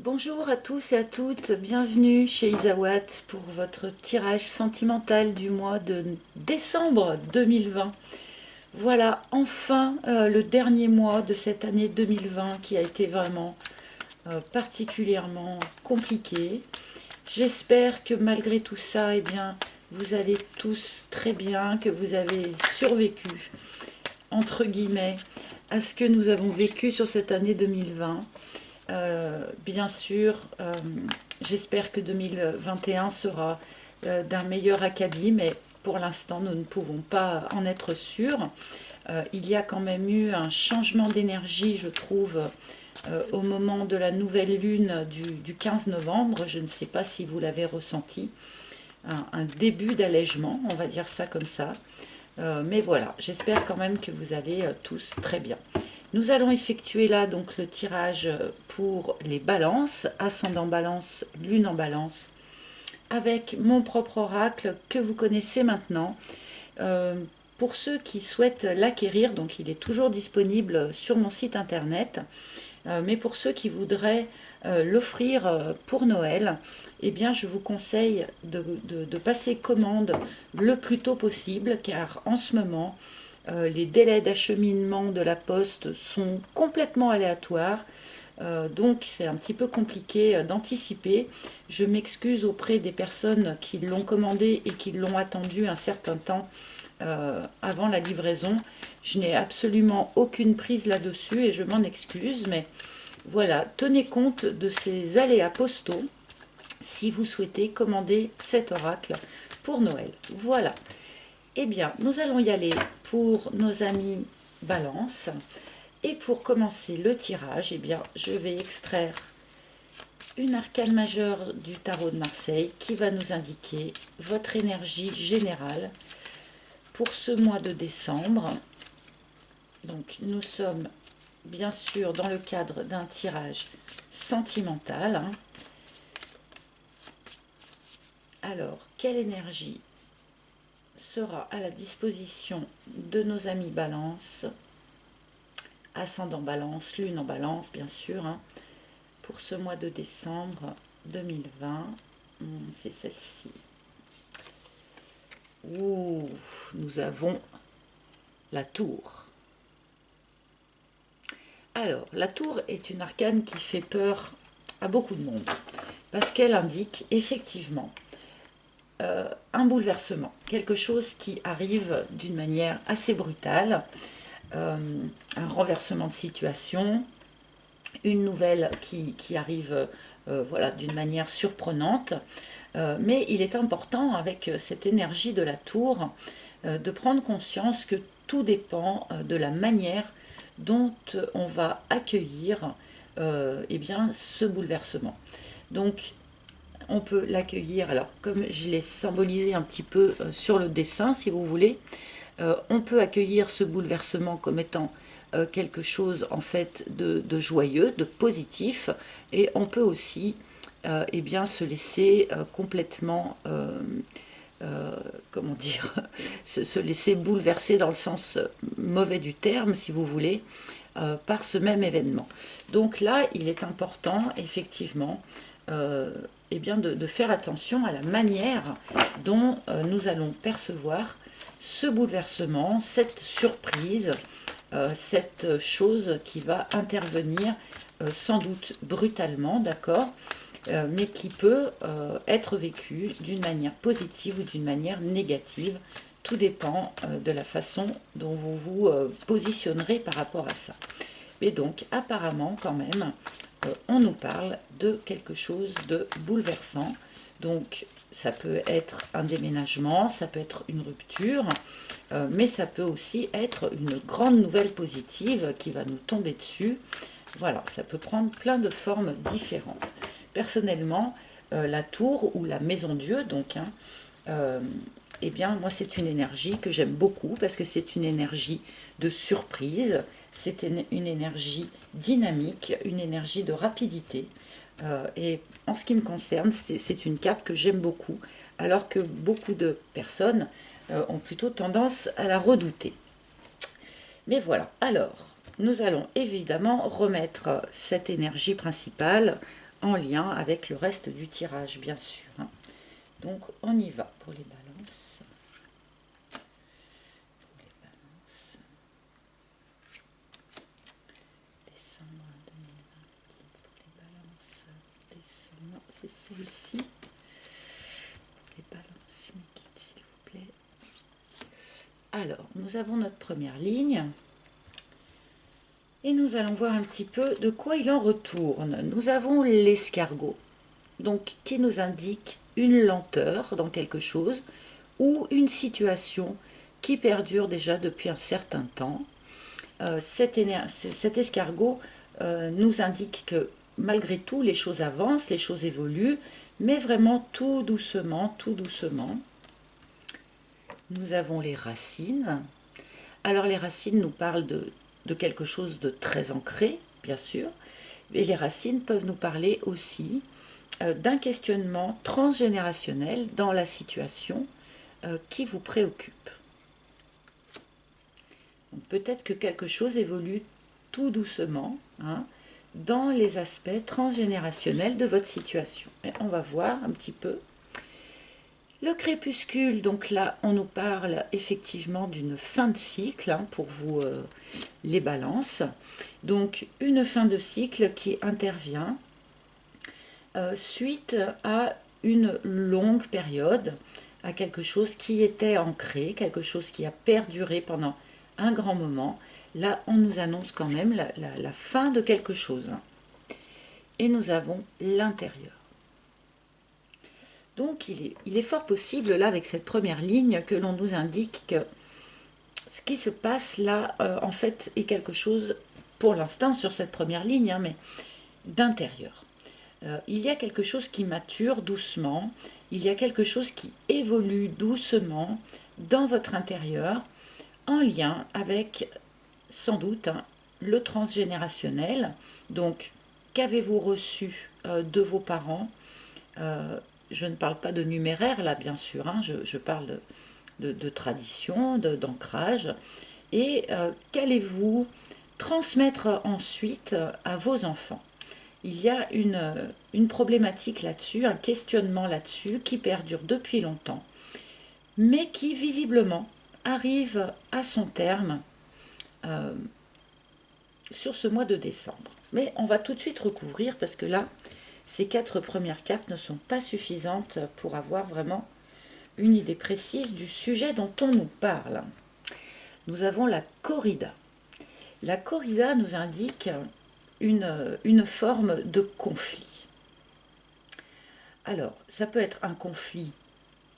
Bonjour à tous et à toutes, bienvenue chez Isawat pour votre tirage sentimental du mois de décembre 2020. Voilà enfin le dernier mois de cette année 2020 qui a été vraiment particulièrement compliqué. J'espère que malgré tout ça, eh bien, vous allez tous très bien, que vous avez survécu, entre guillemets, à ce que nous avons vécu sur cette année 2020. Bien sûr, j'espère que 2021 sera d'un meilleur acabit, mais pour l'instant, nous ne pouvons pas en être sûrs. Il y a quand même eu un changement d'énergie, je trouve, au moment de la nouvelle lune du 15 novembre. Je ne sais pas si vous l'avez ressenti. Un début d'allègement, on va dire ça comme ça. Mais voilà, j'espère quand même que vous allez tous très bien. Nous allons effectuer là donc le tirage pour les balances, ascendant balance, lune en balance, avec mon propre oracle que vous connaissez maintenant. Euh, pour ceux qui souhaitent l'acquérir, donc il est toujours disponible sur mon site internet, mais pour ceux qui voudraient l'offrir pour Noël, eh bien je vous conseille de passer commande le plus tôt possible, car en ce moment, les délais d'acheminement de la poste sont complètement aléatoires. Donc c'est un petit peu compliqué d'anticiper. Je m'excuse auprès des personnes qui l'ont commandé et qui l'ont attendu un certain temps avant la livraison. Je n'ai absolument aucune prise là-dessus et je m'en excuse, mais voilà, tenez compte de ces aléas postaux si vous souhaitez commander cet oracle pour Noël. Voilà. Eh bien, nous allons y aller pour nos amis Balance. Et pour commencer le tirage, eh bien, je vais extraire une arcane majeure du tarot de Marseille qui va nous indiquer votre énergie générale pour ce mois de décembre. Donc, nous sommes bien sûr dans le cadre d'un tirage sentimental. Alors, quelle énergie sera à la disposition de nos amis Balance, ascendant Balance, lune en Balance bien sûr, pour ce mois de décembre 2020? C'est celle-ci. Ouh, nous avons la tour. Alors, la tour est une arcane qui fait peur à beaucoup de monde, parce qu'elle indique effectivement un bouleversement, quelque chose qui arrive d'une manière assez brutale, un renversement de situation, une nouvelle qui arrive voilà, d'une manière surprenante. Mais il est important, avec cette énergie de la tour, de prendre conscience que tout dépend de la manière dont on va accueillir eh bien, ce bouleversement. Donc, on peut l'accueillir, alors comme je l'ai symbolisé un petit peu sur le dessin, si vous voulez, on peut accueillir ce bouleversement comme étant quelque chose en fait de joyeux, de positif, et on peut aussi eh bien, se laisser complètement, comment dire, se laisser bouleverser dans le sens mauvais du terme, si vous voulez, par ce même événement. Donc là, il est important, effectivement, eh bien de faire attention à la manière dont nous allons percevoir ce bouleversement, cette surprise, cette chose qui va intervenir sans doute brutalement, d'accord, mais qui peut être vécue d'une manière positive ou d'une manière négative. Tout dépend de la façon dont vous vous positionnerez par rapport à ça. Mais donc, apparemment, quand même, on nous parle de quelque chose de bouleversant. Donc, ça peut être un déménagement, ça peut être une rupture, mais ça peut aussi être une grande nouvelle positive qui va nous tomber dessus. Voilà, ça peut prendre plein de formes différentes. Personnellement, la tour ou la maison Dieu, donc, eh bien, moi, c'est une énergie que j'aime beaucoup parce que c'est une énergie de surprise, c'est une énergie dynamique, une énergie de rapidité. Et en ce qui me concerne, c'est une carte que j'aime beaucoup, alors que beaucoup de personnes ont plutôt tendance à la redouter. Mais voilà, alors, nous allons évidemment remettre cette énergie principale en lien avec le reste du tirage, bien sûr. Hein. Donc, on y va pour les balances. Décembre 2020, pour les balances. Décembre, non, c'est celle-ci. Pour les balances, mes guides, s'il vous plaît. Alors, nous avons notre première ligne. Et nous allons voir un petit peu de quoi il en retourne. Nous avons l'escargot, donc qui nous indique une lenteur dans quelque chose ou une situation qui perdure déjà depuis un certain temps. Cet escargot nous indique que malgré tout, les choses avancent, les choses évoluent, mais vraiment tout doucement, tout doucement. Nous avons les racines. Alors les racines nous parlent de quelque chose de très ancré, bien sûr, et les racines peuvent nous parler aussi d'un questionnement transgénérationnel dans la situation qui vous préoccupe. Peut-être que quelque chose évolue tout doucement hein, dans les aspects transgénérationnels de votre situation. Et on va voir un petit peu. Le crépuscule, donc là, on nous parle effectivement d'une fin de cycle hein, pour vous les balances. Donc une fin de cycle qui intervient suite à une longue période, à quelque chose qui était ancré, quelque chose qui a perduré pendant un grand moment. Là, on nous annonce quand même la fin de quelque chose. Et nous avons l'intérieur. Donc, il est fort possible, là, avec cette première ligne, que l'on nous indique que ce qui se passe là, en fait, est quelque chose, pour l'instant, sur cette première ligne, hein, mais d'intérieur. Il y a quelque chose qui mature doucement, il y a quelque chose qui évolue doucement dans votre intérieur, en lien avec, sans doute, hein, le transgénérationnel. Donc, qu'avez-vous reçu de vos parents je ne parle pas de numéraire là, bien sûr, hein, je parle de tradition, d'ancrage. Et qu'allez-vous transmettre ensuite à vos enfants? Il y a une problématique là-dessus, un questionnement là-dessus qui perdure depuis longtemps, mais qui visiblement arrive à son terme sur ce mois de décembre. Mais on va tout de suite recouvrir parce que là, ces 4 premières cartes ne sont pas suffisantes pour avoir vraiment une idée précise du sujet dont on nous parle. Nous avons la corrida. La corrida nous indique une forme de conflit. Alors, ça peut être un conflit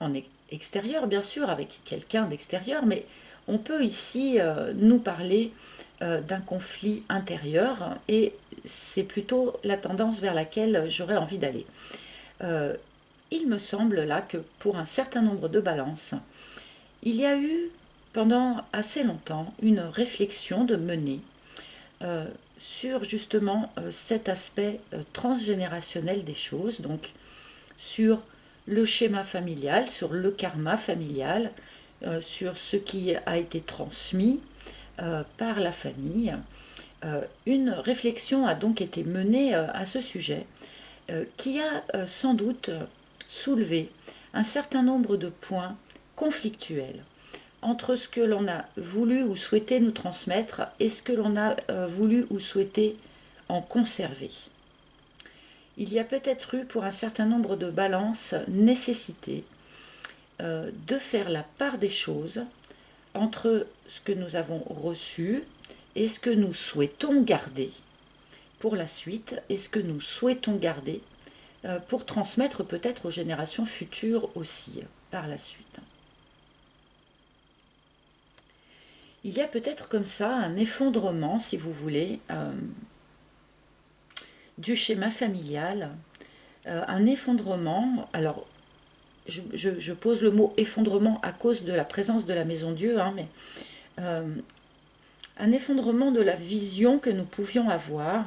en extérieur, bien sûr, avec quelqu'un d'extérieur, mais on peut ici nous parler d'un conflit intérieur, et c'est plutôt la tendance vers laquelle j'aurais envie d'aller. Il me semble là que pour un certain nombre de balances, il y a eu pendant assez longtemps une réflexion de mener sur justement cet aspect transgénérationnel des choses, donc sur le schéma familial, sur le karma familial, sur ce qui a été transmis par la famille. Une réflexion a donc été menée à ce sujet qui a sans doute soulevé un certain nombre de points conflictuels entre ce que l'on a voulu ou souhaité nous transmettre et ce que l'on a voulu ou souhaité en conserver. Il y a peut-être eu pour un certain nombre de balances nécessité de faire la part des choses entre ce que nous avons reçu et ce que nous souhaitons garder pour la suite et ce que nous souhaitons garder pour transmettre peut-être aux générations futures aussi par la suite. Il y a peut-être comme ça un effondrement, si vous voulez, du schéma familial, un effondrement. Alors, je pose le mot effondrement à cause de la présence de la Maison Dieu, hein, mais un effondrement de la vision que nous pouvions avoir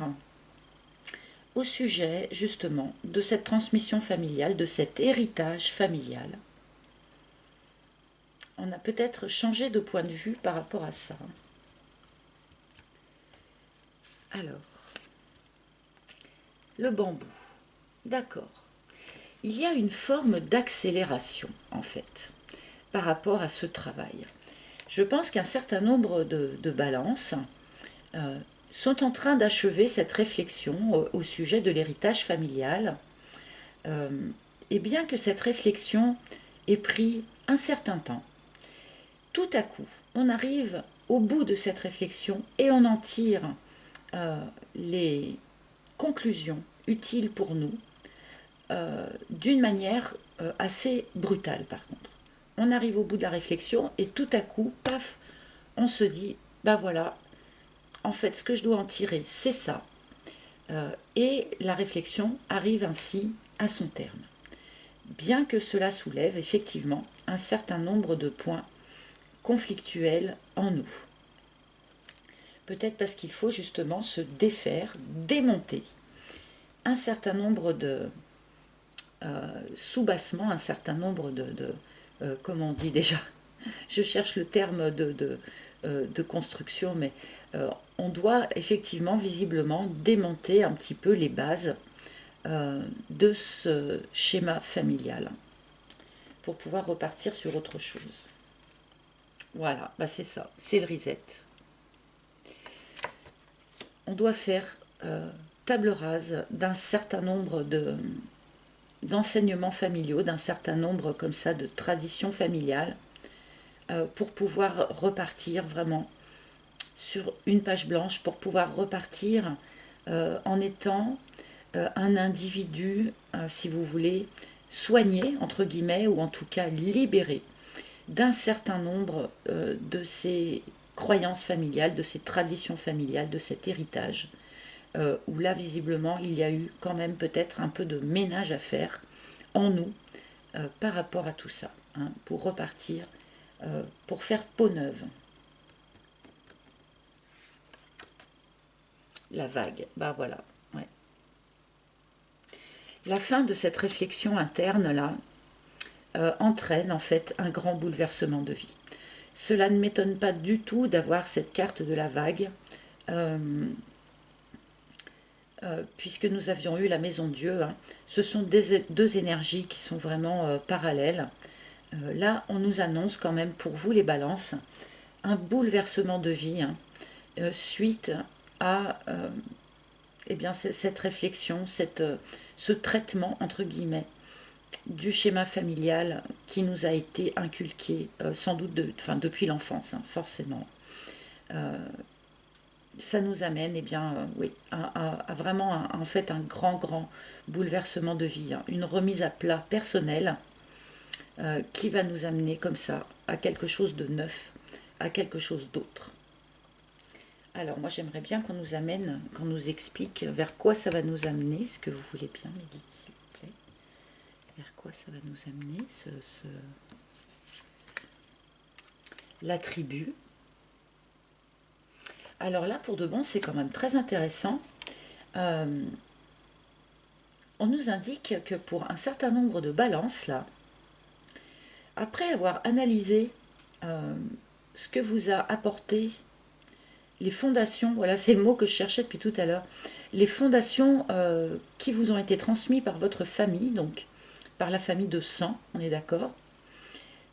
au sujet justement de cette transmission familiale, de cet héritage familial. On a peut-être changé de point de vue par rapport à ça. Alors, le bambou. d'accord. Il y a une forme d'accélération, en fait, par rapport à ce travail. Je pense qu'un certain nombre de balances euh, sont en train d'achever cette réflexion au sujet de l'héritage familial. Euh, et bien que cette réflexion ait pris un certain temps, tout à coup, on arrive au bout de cette réflexion et on en tire euh, les conclusions utiles pour nous d'une manière assez brutale par contre. On arrive au bout de la réflexion et tout à coup, paf, on se dit, bah voilà, en fait, ce que je dois en tirer, c'est ça. Et la réflexion arrive ainsi à son terme. Bien que cela soulève effectivement un certain nombre de points conflictuels en nous. Peut-être parce qu'il faut justement se défaire, démonter un certain nombre de sous-bassements, un certain nombre comment on dit déjà, je cherche le terme de construction, mais on doit effectivement, visiblement, démonter un petit peu les bases de ce schéma familial pour pouvoir repartir sur autre chose. Voilà, bah c'est ça, c'est le reset. On doit faire table rase d'un certain nombre d'enseignements familiaux, d'un certain nombre comme ça de traditions familiales pour pouvoir repartir vraiment sur une page blanche, pour pouvoir repartir en étant un individu, si vous voulez, soigné, entre guillemets, ou en tout cas libéré d'un certain nombre de ces croyances familiales, de ces traditions familiales, de cet héritage, où là, visiblement, il y a eu quand même peut-être un peu de ménage à faire en nous par rapport à tout ça, hein, pour repartir, pour faire peau neuve. La vague, bah voilà, ouais. La fin de cette réflexion interne là entraîne en fait un grand bouleversement de vie. Cela ne m'étonne pas du tout d'avoir cette carte de la vague, euh, puisque nous avions eu la maison Dieu. Hein. Ce sont deux énergies qui sont vraiment parallèles. Là, on nous annonce quand même pour vous les balances un bouleversement de vie hein, suite à eh bien, cette réflexion, ce traitement, entre guillemets, du schéma familial qui nous a été inculqué, sans doute depuis l'enfance, hein, forcément. Ça nous amène eh bien, oui, à vraiment en fait un grand bouleversement de vie, hein, une remise à plat personnelle qui va nous amener comme ça à quelque chose de neuf, à quelque chose d'autre. Alors moi j'aimerais bien qu'on nous amène, qu'on nous explique vers quoi ça va nous amener. Est-ce que vous voulez bien mes guides s'il vous plaît? Vers quoi ça va nous amener la tribu. Alors là pour de bon c'est quand même très intéressant. On nous indique que pour un certain nombre de balances là, après avoir analysé ce que vous a apporté les fondations, voilà, c'est le mot que je cherchais depuis tout à l'heure, les fondations qui vous ont été transmises par votre famille, donc par la famille de sang, on est d'accord,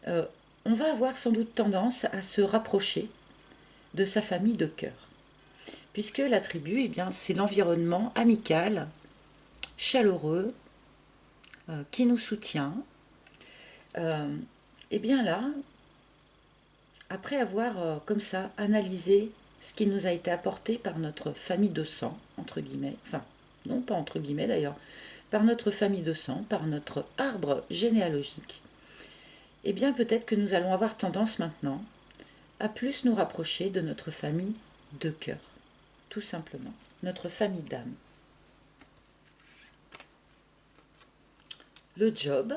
on va avoir sans doute tendance à se rapprocher de sa famille de cœur. Puisque la tribu, eh bien, c'est l'environnement amical, chaleureux, qui nous soutient. Et bien là, après avoir comme ça analysé ce qui nous a été apporté par notre famille de sang, entre guillemets, enfin, non pas entre guillemets d'ailleurs, par notre famille de sang, par notre arbre généalogique, eh bien peut-être que nous allons avoir tendance maintenant à plus nous rapprocher de notre famille de cœur, tout simplement, notre famille d'âme. Le job.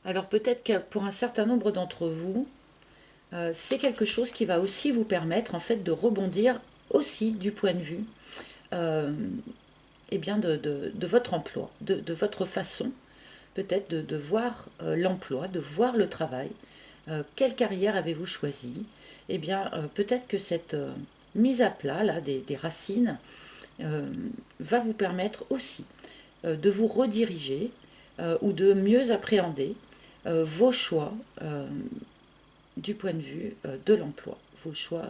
Alors peut-être que pour un certain nombre d'entre vous, c'est quelque chose qui va aussi vous permettre en fait de rebondir aussi du point de vue eh bien de votre emploi, de votre façon peut-être de voir l'emploi, de voir le travail. Quelle carrière avez-vous choisi? Eh bien peut-être que cette mise à plat là, des racines va vous permettre aussi de vous rediriger ou de mieux appréhender vos choix du point de vue de l'emploi. Vos choix.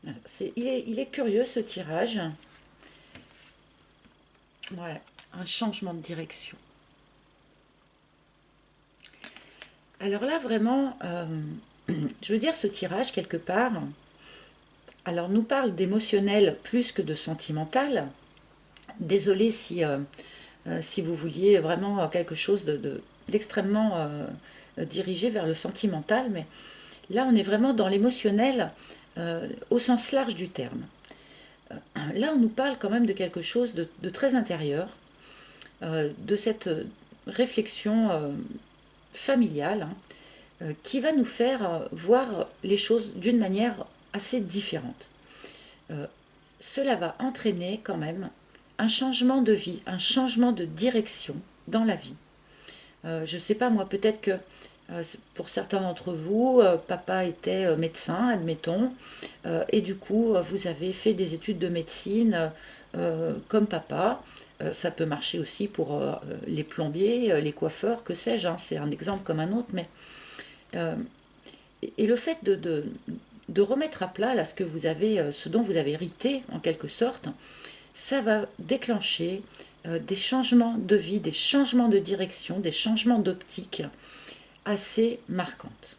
Voilà. Il est curieux ce tirage. Ouais, un changement de direction. Alors là, vraiment, je veux dire, ce tirage, quelque part, alors nous parle d'émotionnel plus que de sentimental. Désolée si vous vouliez vraiment quelque chose d'extrêmement dirigé vers le sentimental, mais là, on est vraiment dans l'émotionnel au sens large du terme. Là, on nous parle quand même de quelque chose de très intérieur, de cette réflexion familiale, qui va nous faire voir les choses d'une manière assez différente. Cela va entraîner quand même un changement de vie, un changement de direction dans la vie. Je ne sais pas, moi, peut-être que pour certains d'entre vous, papa était médecin, admettons, et du coup, vous avez fait des études de médecine comme papa. Ça peut marcher aussi pour les plombiers, les coiffeurs, que sais-je, hein, c'est un exemple comme un autre, mais et le fait de remettre à plat là, ce dont vous avez hérité en quelque sorte, ça va déclencher des changements de vie, des changements de direction, des changements d'optique assez marquantes.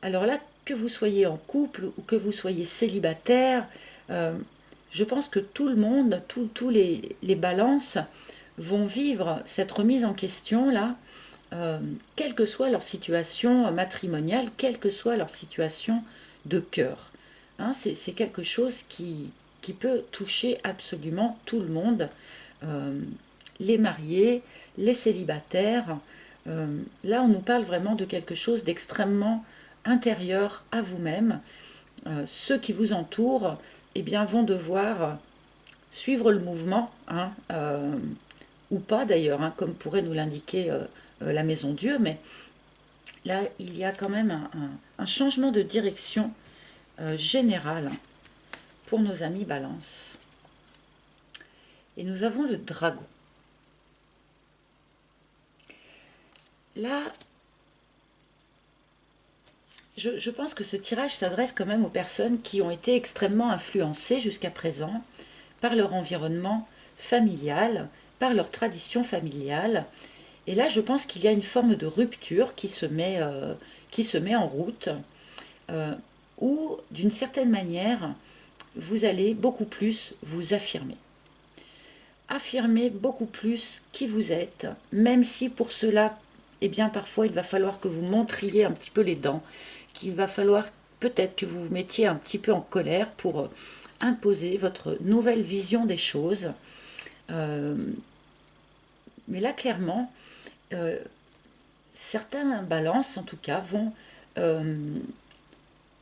Alors là, que vous soyez en couple ou que vous soyez célibataire, je pense que tout le monde, tous les balances vont vivre cette remise en question là, quelle que soit leur situation matrimoniale, quelle que soit leur situation de cœur. Hein, c'est quelque chose qui peut toucher absolument tout le monde, les mariés, les célibataires. Là, on nous parle vraiment de quelque chose d'extrêmement intérieur à vous-même. Ceux qui vous entourent eh bien, vont devoir suivre le mouvement, hein, ou pas d'ailleurs, hein, comme pourrait nous l'indiquer la Maison Dieu, mais là, il y a quand même un changement de direction général pour nos amis Balance. Et nous avons le Dragon. Là, je pense que ce tirage s'adresse quand même aux personnes qui ont été extrêmement influencées jusqu'à présent par leur environnement familial, par leur tradition familiale. Et là, je pense qu'il y a une forme de rupture qui se met en route, où, d'une certaine manière, vous allez beaucoup plus vous affirmer. Affirmer beaucoup plus qui vous êtes, même si pour cela, eh bien, parfois, il va falloir que vous montriez un petit peu les dents, qu'il va falloir peut-être que vous vous mettiez un petit peu en colère pour imposer votre nouvelle vision des choses. Mais là, clairement, certains balances, en tout cas, vont,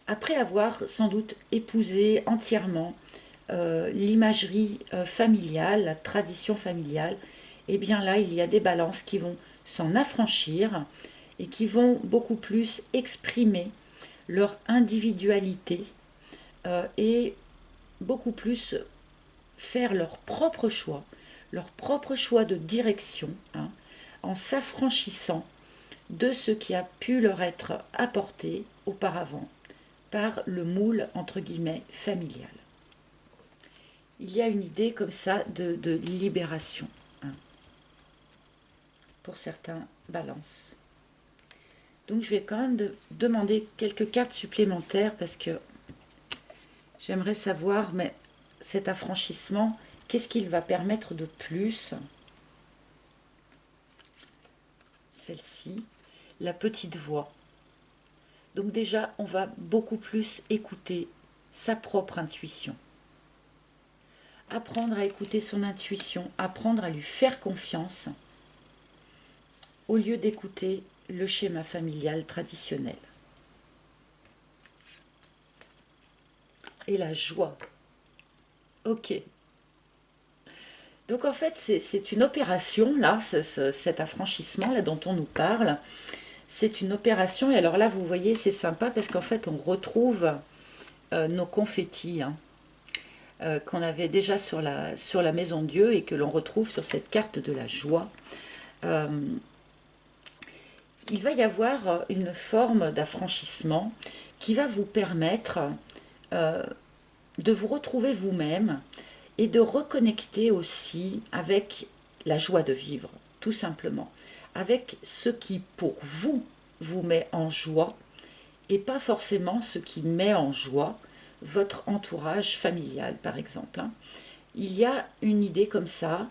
après avoir sans doute épousé entièrement l'imagerie familiale, la tradition familiale, et bien là, il y a des balances qui vont s'en affranchir et qui vont beaucoup plus exprimer leur individualité et beaucoup plus faire leur propre choix de direction, hein, en s'affranchissant de ce qui a pu leur être apporté auparavant par le moule entre guillemets familial. Il y a une idée comme ça de libération, hein, pour certains balances. Donc je vais quand même demander quelques cartes supplémentaires parce que j'aimerais savoir, mais cet affranchissement, qu'est-ce qu'il va permettre de plus? Celle-ci, la petite voix. Donc déjà, on va beaucoup plus écouter sa propre intuition. Apprendre à écouter son intuition, apprendre à lui faire confiance, au lieu d'écouter le schéma familial traditionnel. Et la joie. Ok. Donc en fait, c'est une opération, là, cet affranchissement là dont on nous parle. C'est une opération, et alors là, vous voyez, c'est sympa parce qu'en fait, on retrouve nos confettis. Hein. qu'on avait déjà sur la Maison Dieu et que l'on retrouve sur cette carte de la joie. Euh, il va y avoir une forme d'affranchissement qui va vous permettre euh, de vous retrouver vous-même et de reconnecter aussi avec la joie de vivre, tout simplement, avec ce qui pour vous vous met en joie et pas forcément ce qui met en joie votre entourage familial, par exemple. Il y a une idée comme ça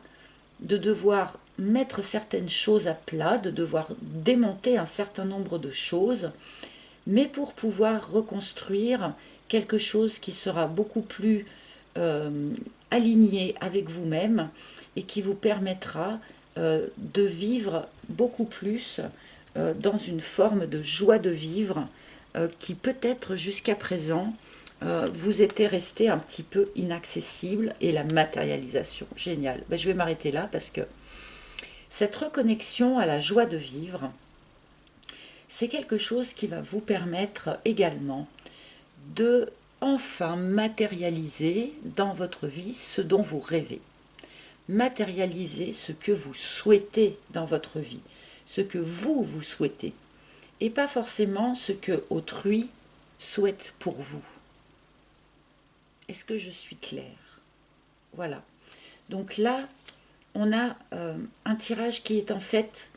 de devoir mettre certaines choses à plat, de devoir démonter un certain nombre de choses, mais pour pouvoir reconstruire quelque chose qui sera beaucoup plus aligné avec vous-même et qui vous permettra de vivre beaucoup plus dans une forme de joie de vivre qui peut-être jusqu'à présent vous était resté un petit peu inaccessible, et la matérialisation. Génial. Ben, je vais m'arrêter là parce que cette reconnexion à la joie de vivre, c'est quelque chose qui va vous permettre également de enfin matérialiser dans votre vie ce dont vous rêvez. Matérialiser ce que vous souhaitez dans votre vie, ce que vous souhaitez, et pas forcément ce que autrui souhaite pour vous. Est-ce que je suis claire? Voilà. Donc là, on a un tirage qui est en fait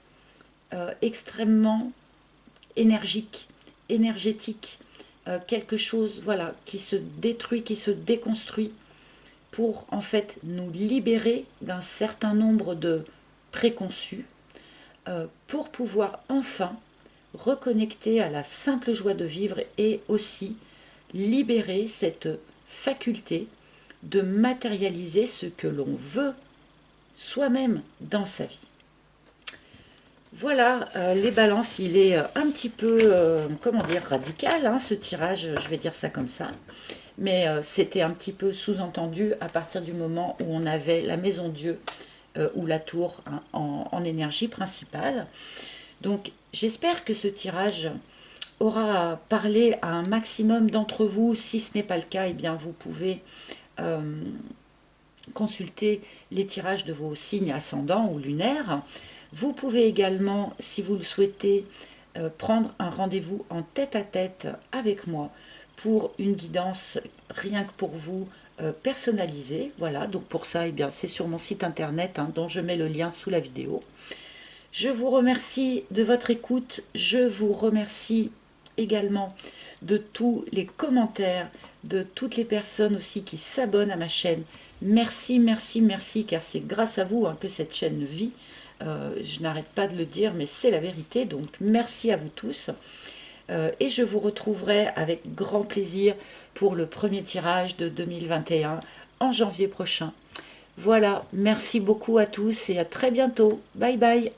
extrêmement énergétique, quelque chose, voilà, qui se détruit, qui se déconstruit pour en fait nous libérer d'un certain nombre de préconçus pour pouvoir enfin reconnecter à la simple joie de vivre et aussi libérer cette faculté de matérialiser ce que l'on veut soi-même dans sa vie. Voilà, les balances, il est un petit peu, comment dire, radical, hein, ce tirage, je vais dire ça comme ça. Mais c'était un petit peu sous-entendu à partir du moment où on avait la Maison Dieu ou la tour, hein, en énergie principale. Donc j'espère que ce tirage aura parlé à un maximum d'entre vous. Si ce n'est pas le cas, eh bien vous pouvez consulter les tirages de vos signes ascendants ou lunaires. Vous pouvez également, si vous le souhaitez, prendre un rendez-vous en tête-à-tête avec moi pour une guidance rien que pour vous personnalisée. Voilà, donc pour ça, eh bien, c'est sur mon site internet, hein, dont je mets le lien sous la vidéo. Je vous remercie de votre écoute. Je vous remercie également de tous les commentaires, de toutes les personnes aussi qui s'abonnent à ma chaîne. Merci, merci, merci, car c'est grâce à vous, hein, que cette chaîne vit. Je n'arrête pas de le dire, mais c'est la vérité. Donc merci à vous tous. Et je vous retrouverai avec grand plaisir pour le premier tirage de 2021 en janvier prochain. Voilà, merci beaucoup à tous et à très bientôt. Bye bye.